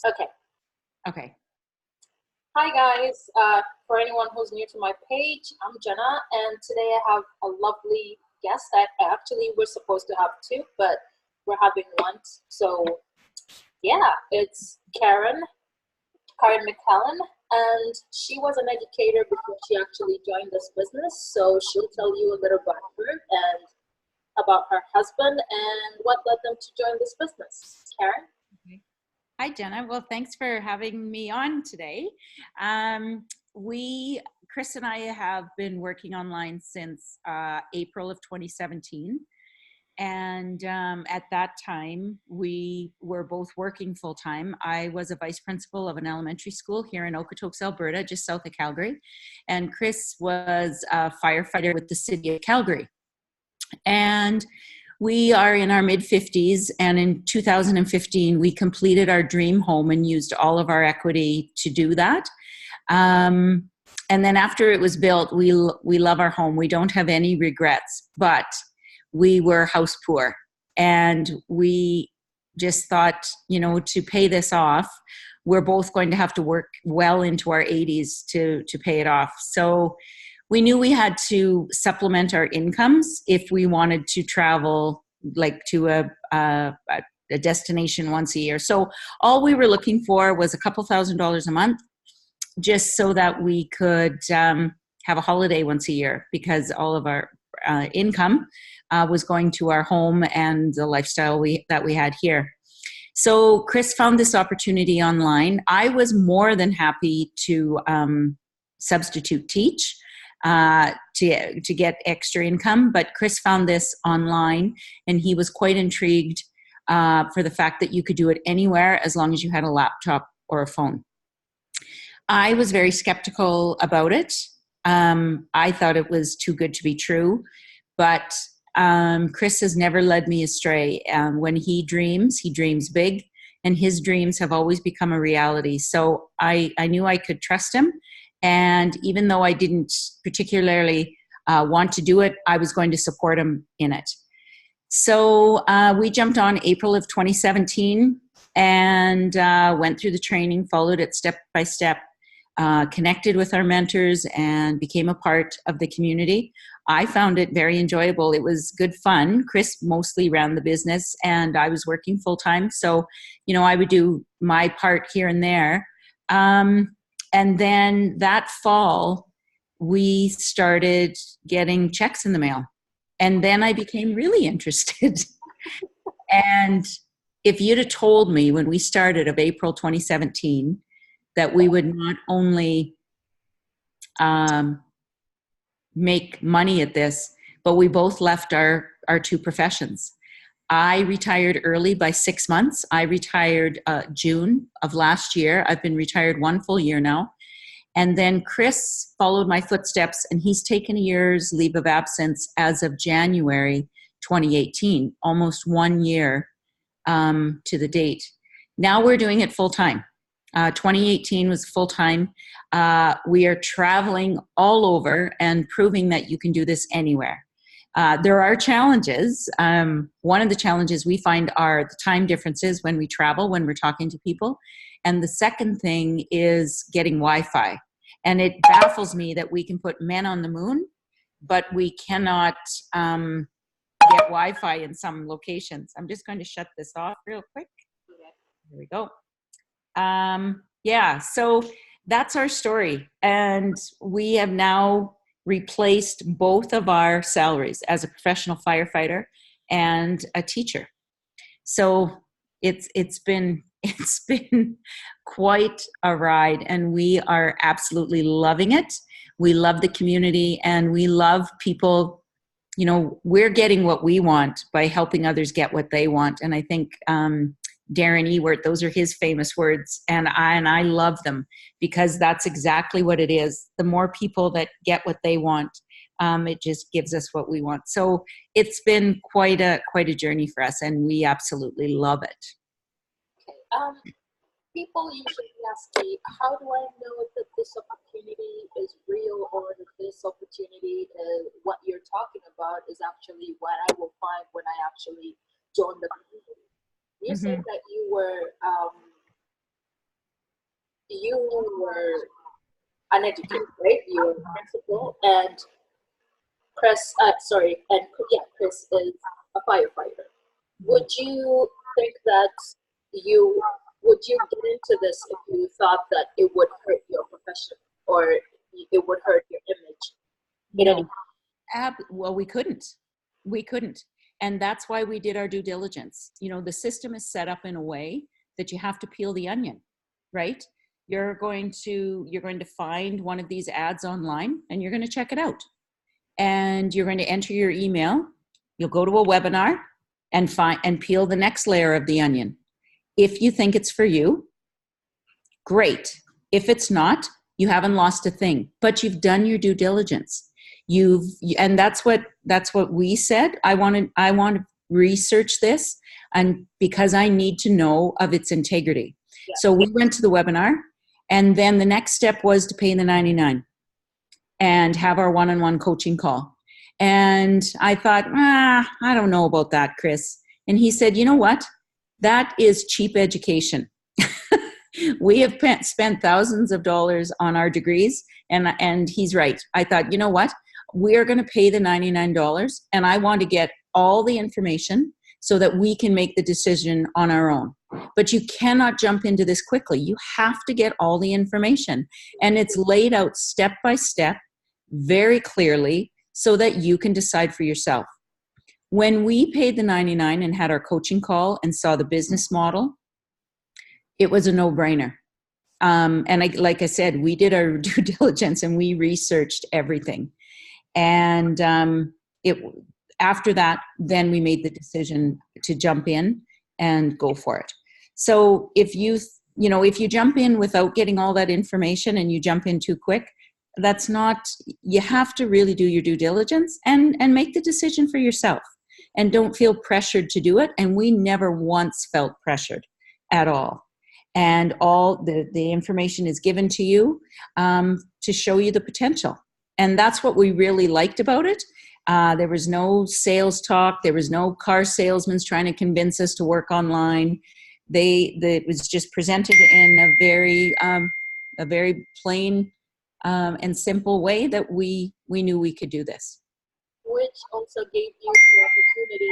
Okay. Okay. Hi guys. For anyone who's new to my page, I'm Jenna, and today I have a lovely guest that actually we're supposed to have two, but we're having one. So yeah, it's Karen McCallan, and she was an educator before she actually joined this business. So she'll tell you a little about her and about her husband and what led them to join this business. Karen? Okay. Hi, Jenna. Well, thanks for having me on today. Um, Chris and I have been working online since April of 2017. And at that time, we were both working full time. I was a vice principal of an elementary school here in Okotoks, Alberta, just south of Calgary. And Chris was a firefighter with the city of Calgary. And we are in our mid 50s, and in 2015, we completed our dream home and used all of our equity to do that. And then after it was built, we love our home. We don't have any regrets, but we were house poor, and we just thought, to pay this off, we're both going to have to work well into our 80s to pay it off. So we knew we had to supplement our incomes if we wanted to travel like to a destination once a year. So all we were looking for was a couple $1,000s a month, just so that we could have a holiday once a year, because all of our income was going to our home and the lifestyle that we had here. So Chris found this opportunity online. I was more than happy to substitute teach to get extra income, but Chris found this online, and he was quite intrigued for the fact that you could do it anywhere as long as you had a laptop or a phone. I was very skeptical about it. I thought it was too good to be true, but Chris has never led me astray. When he dreams big, and his dreams have always become a reality. So I knew I could trust him. And even though I didn't particularly want to do it, I was going to support him in it. So we jumped on April of 2017 and went through the training, followed it step by step, connected with our mentors, and became a part of the community. I found it very enjoyable. It was good fun. Chris mostly ran the business, and I was working full time. So, I would do my part here and there. And then that fall, we started getting checks in the mail. And then I became really interested. And if you'd have told me when we started of April 2017 that we would not only make money at this, but we both left our two professions. I retired early by 6 months. I retired June of last year. I've been retired 1 full year now. And then Chris followed my footsteps, and he's taken a year's leave of absence as of January 2018, almost 1 year to the date. Now we're doing it full time. 2018 was full time. We are traveling all over and proving that you can do this anywhere. There are challenges. One of the challenges we find are the time differences when we travel, when we're talking to people. And the second thing is getting Wi-Fi. And it baffles me that we can put men on the moon, but we cannot get Wi-Fi in some locations. I'm just going to shut this off real quick. There we go. Yeah, so that's our story. And we have now replaced both of our salaries as a professional firefighter and a teacher. So it's been quite a ride, and we are absolutely loving it. We love the community, and we love people. We're getting what we want by helping others get what they want. And I think Darren Ewert, those are his famous words, and I love them, because that's exactly what it is. The more people that get what they want, it just gives us what we want. So it's been quite a journey for us, and we absolutely love it. Okay. People usually ask me, how do I know that this opportunity is real, or that this opportunity, what you're talking about, is actually what I will find when I actually join the community? You said that you were you were an educator, right? You were a principal, and Chris is a firefighter. Would you think that you you get into this if you thought that it would hurt your profession or it would hurt your image? No, well, we couldn't. We couldn't. And that's why we did our due diligence. You know, the system is set up in a way that you have to peel the onion, right? You're going to find one of these ads online and you're going to check it out. And you're going to enter your email. You'll go to a webinar and peel the next layer of the onion. If you think it's for you, great. If it's not, you haven't lost a thing, but you've done your due diligence. And that's what we said. I want to research this, and because I need to know of its integrity. Yeah. So we went to the webinar, and then the next step was to pay the $99 and have our one-on-one coaching call. And I thought, I don't know about that, Chris. And he said, you know what? That is cheap education. We have spent thousands of dollars on our degrees, and he's right. I thought, you know what? We're going to pay the $99, and I want to get all the information so that we can make the decision on our own. But you cannot jump into this quickly. You have to get all the information, and it's laid out step by step, very clearly, so that you can decide for yourself. When we paid the $99 and had our coaching call and saw the business model, it was a no-brainer. And like I said, we did our due diligence and we researched everything. And after that, then we made the decision to jump in and go for it. So if you jump in without getting all that information and you jump in too quick, you have to really do your due diligence and make the decision for yourself, and don't feel pressured to do it. And we never once felt pressured at all. And all the information is given to you to show you the potential. And that's what we really liked about it. There was no sales talk. There was no car salesmen trying to convince us to work online. It was just presented in a very plain and simple way that we knew we could do this. Which also gave you the opportunity,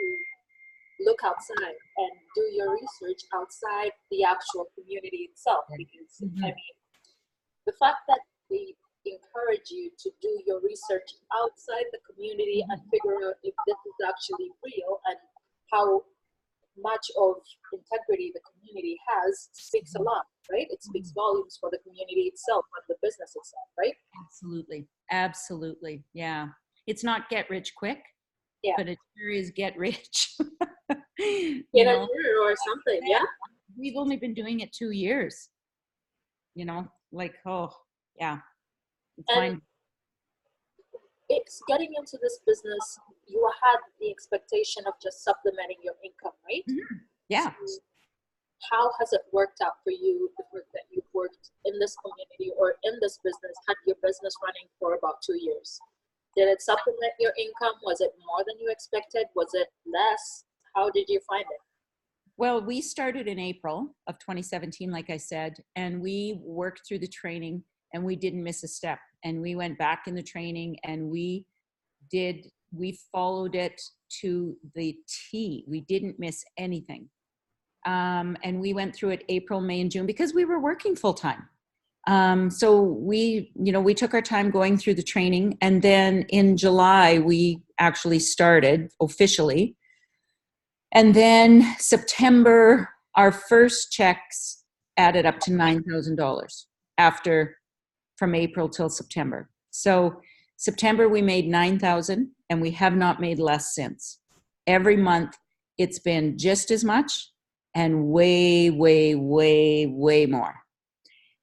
to look outside and do your research outside the actual community itself. Because, the fact that they encourage you to do your research outside the community and figure out if this is actually real and how much of integrity the community has speaks a lot, right? It speaks volumes for the community itself and the business itself, right? Absolutely. Yeah. It's not get rich quick, but it sure is get rich. In a year or something, yeah. We've only been doing it 2 years. It's getting into this business, you had the expectation of just supplementing your income, right? Mm-hmm. Yeah. So how has it worked out for you, the work that you've worked in this community or in this business, had your business running for about 2 years? Did it supplement your income? Was it more than you expected? Was it less? How did you find it? Well, we started in April of 2017, like I said, and we worked through the training and we didn't miss a step. And we went back in the training and we followed it to the T. We didn't miss anything. And we went through it April, May, and June because we were working full time. So we took our time going through the training, and then in July, we actually started officially. And then September, our first checks added up to $9,000 from April till September. So September, we made $9,000 and we have not made less since. Every month it's been just as much and way, way, way, way more.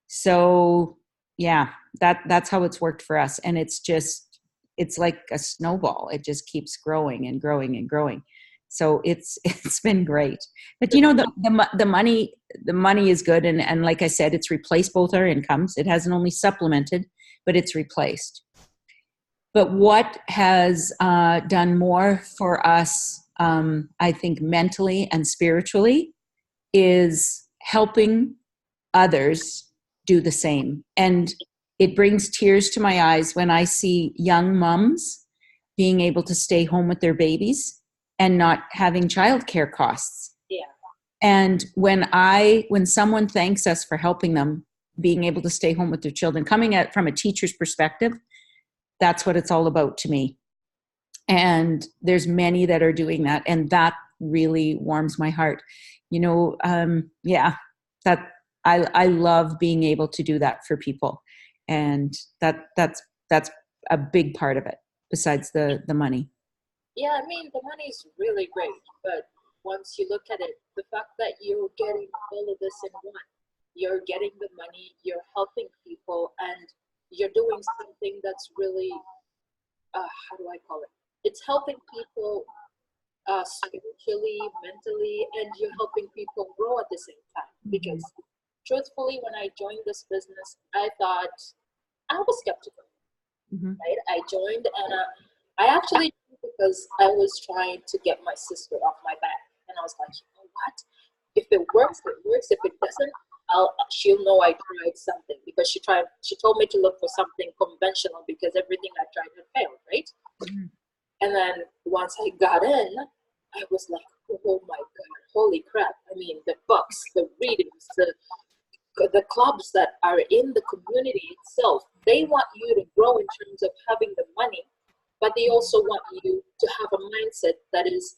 So yeah, that's how it's worked for us. And it's like a snowball. It just keeps growing and growing and growing. So it's been great. But the money is good. And like I said, it's replaced both our incomes. It hasn't only supplemented, but it's replaced. But what has done more for us, I think mentally and spiritually, is helping others do the same. And it brings tears to my eyes when I see young moms being able to stay home with their babies and not having childcare costs. Yeah. And when someone thanks us for helping them being able to stay home with their children, coming at from a teacher's perspective, that's what it's all about to me. And there's many that are doing that, and that really warms my heart. That I love being able to do that for people, and that's a big part of it. Besides the money. Yeah, I mean, the money is really great, but once you look at it, the fact that you're getting all of this in one, you're getting the money, you're helping people, and you're doing something that's really, how do I call it? It's helping people spiritually, mentally, and you're helping people grow at the same time. Because truthfully, when I joined this business, I thought I was skeptical. Right? I joined, and I actually joined because I was trying to get my sister off my back, and I was like, you know what? If it works, it works. If it doesn't, she'll know I tried something, because she told me to look for something conventional because everything I tried had failed, right? And then once I got in, I was like, oh my God, holy crap! I mean, the books, the readings, the clubs that are in the community itself, they want you to grow in terms of having the money, but they also want you to have a mindset that is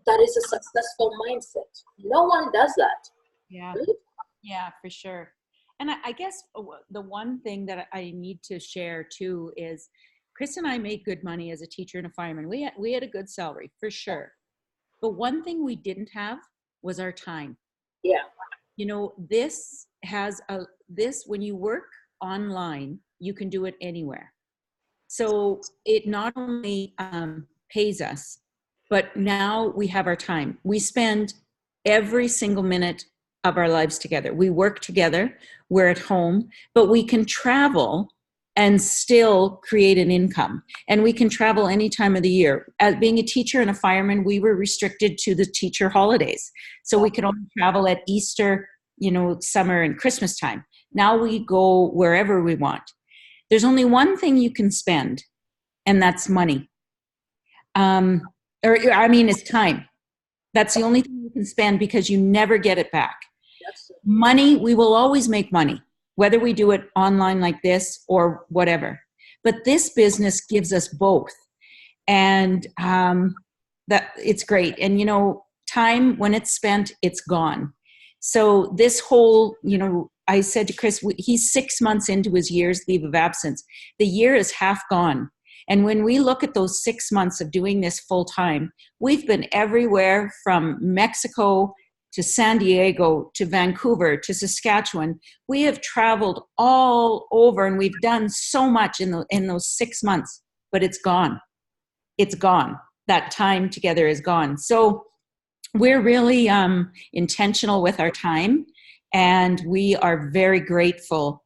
a successful mindset. No one does that. Yeah. Right? Yeah, for sure. And I guess the one thing that I need to share too is Chris and I made good money as a teacher and a fireman. We had a good salary for sure. But one thing we didn't have was our time. Yeah. When you work online, you can do it anywhere. So it not only pays us, but now we have our time. We spend every single minute of our lives together. We work together, we're at home, but we can travel and still create an income. And we can travel any time of the year. As being a teacher and a fireman, we were restricted to the teacher holidays. So we could only travel at Easter, summer and Christmas time. Now we go wherever we want. There's only one thing you can spend, and that's money. It's time. That's the only thing you can spend, because you never get it back. Money, we will always make money, whether we do it online like this or whatever. But this business gives us both. And that it's great. And, time, when it's spent, it's gone. So this whole, I said to Chris, he's 6 months into his year's leave of absence. The year is half gone. And when we look at those 6 months of doing this full time, we've been everywhere from Mexico to San Diego to Vancouver to Saskatchewan. We have traveled all over, and we've done so much in those 6 months, but it's gone. It's gone. That time together is gone. So we're really intentional with our time, and we are very grateful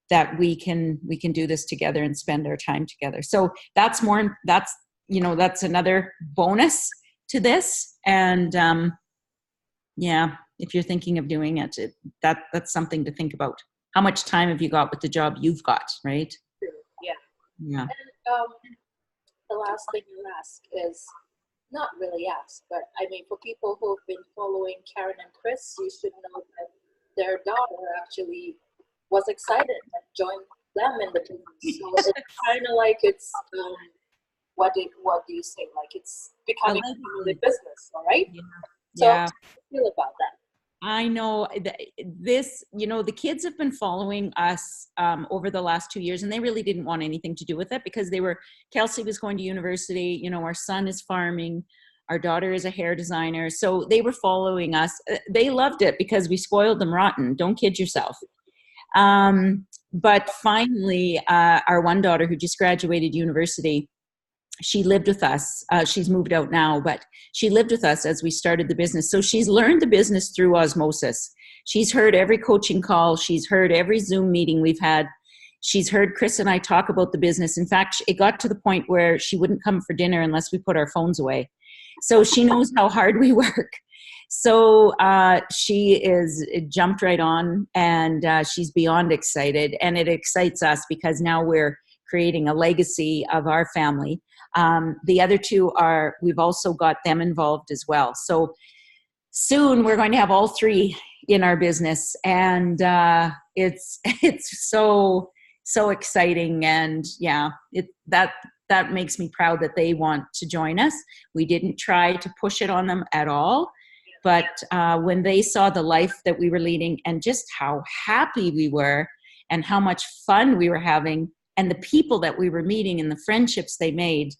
that we can do this together and spend our time together. So that's another bonus to this. And if you're thinking of doing it, that's something to think about. How much time have you got with the job you've got, right? Yeah. Yeah. And the last thing you ask is, not really ask, but I mean, for people who have been following Karen and Chris, you should know that their daughter actually was excited and joined them in the business. So it's kind of like it's, what do you say? Like it's becoming a family business, all right? Yeah. So how do you feel about that? I know this, the kids have been following us over the last 2 years, and they really didn't want anything to do with it, because Kelsey was going to university, our son is farming, our daughter is a hair designer. So they were following us. They loved it because we spoiled them rotten. Don't kid yourself. But finally, our one daughter who just graduated university, she lived with us. She's moved out now, but she lived with us as we started the business. So she's learned the business through osmosis. She's heard every coaching call. She's heard every Zoom meeting we've had. She's heard Chris and I talk about the business. In fact, it got to the point where she wouldn't come for dinner unless we put our phones away. So she knows how hard we work. So she is jumped right on, and she's beyond excited. And it excites us because now we're creating a legacy of our family. The other two we've also got them involved as well. So soon we're going to have all three in our business, and it's so exciting. And yeah, that makes me proud that they want to join us. We didn't try to push it on them at all, but when they saw the life that we were leading and just how happy we were and how much fun we were having and the people that we were meeting and the friendships they made,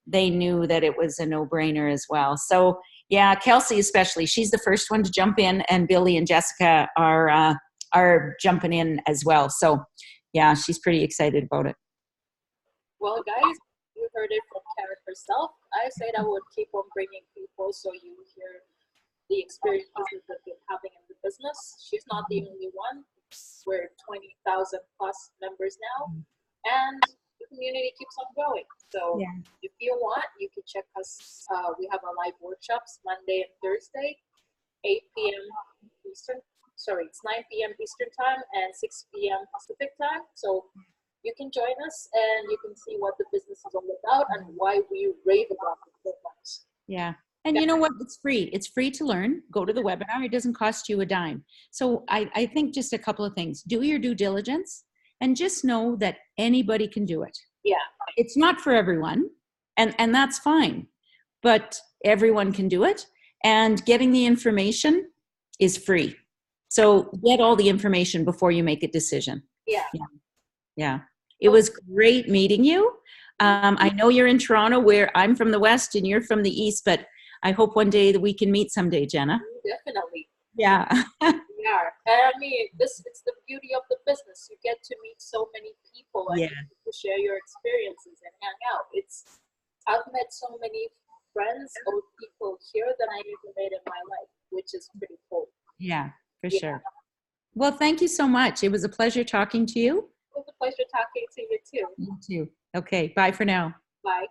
they knew that it was a no-brainer as well. So yeah, Kelsey especially, she's the first one to jump in, and Billy and Jessica are jumping in as well. So yeah, she's pretty excited about it. Well, guys, you heard it from Karen herself. I said I would keep on bringing people so you hear the experiences that they're having in the business. She's not the only one. We're 20,000 plus members now, and the community keeps on growing. So Yeah. if you want, you can check us. We have our live workshops Monday and Thursday, 8 p.m. Eastern. Sorry, it's 9 p.m. Eastern time and 6 p.m. Pacific time. So you can join us and you can see what the business is all about and why we rave about it so much. Yeah. And you know what? It's free. It's free to learn. Go to the webinar. It doesn't cost you a dime. So I think just a couple of things. Do your due diligence and just know that anybody can do it. Yeah. It's not for everyone, and that's fine. But everyone can do it. And getting the information is free. So get all the information before you make a decision. Yeah. Yeah. It was great meeting you. I know you're in Toronto, where I'm from the West and you're from the East, but I hope one day that we can meet someday, Jenna. Definitely. Yeah. We are. And I mean, it's the beauty of the business. You get to meet so many people and Yeah. to share your experiences and hang out. I've met so many friends or people here that I never met in my life, which is pretty cool. Yeah, for Yeah. sure. Well, thank you so much. It was a pleasure talking to you. It was a pleasure talking to you too. You too. Okay, bye for now. Bye.